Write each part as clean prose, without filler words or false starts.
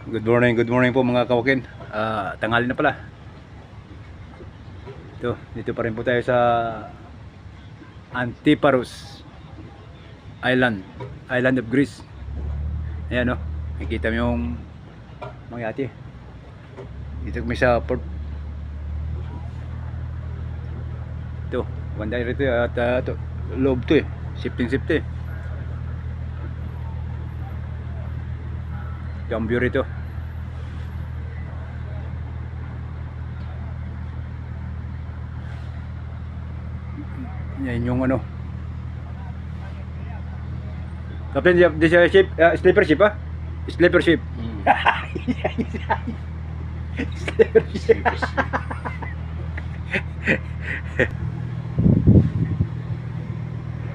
Good morning po mga kawakin. Tanghali na pala. Dito pa rin po tayo sa Antiparos Island of Greece. Ayan o, nakikita mo yung mga yati. Dito kami sa port. Ito, ganda rito at loob to Shifting. Ito ang view rito. Yan yung ano. Captain, this is ship, sleeper ship Sleeper ship. Sleeper ship.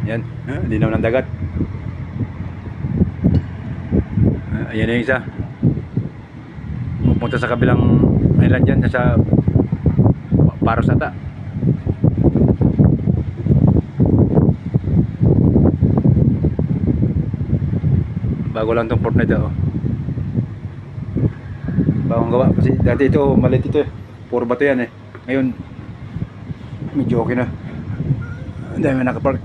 Yan, linaw ng dagat. Ayan na yung isa. Pupunta sa kabilang island dyan, sa Paros ata. Bago lang tong port na ito. Bagong gawa. Kasi dati ito, maliit ito puro bato yan Ngayon, medyo okay na. Ang dami nakapark.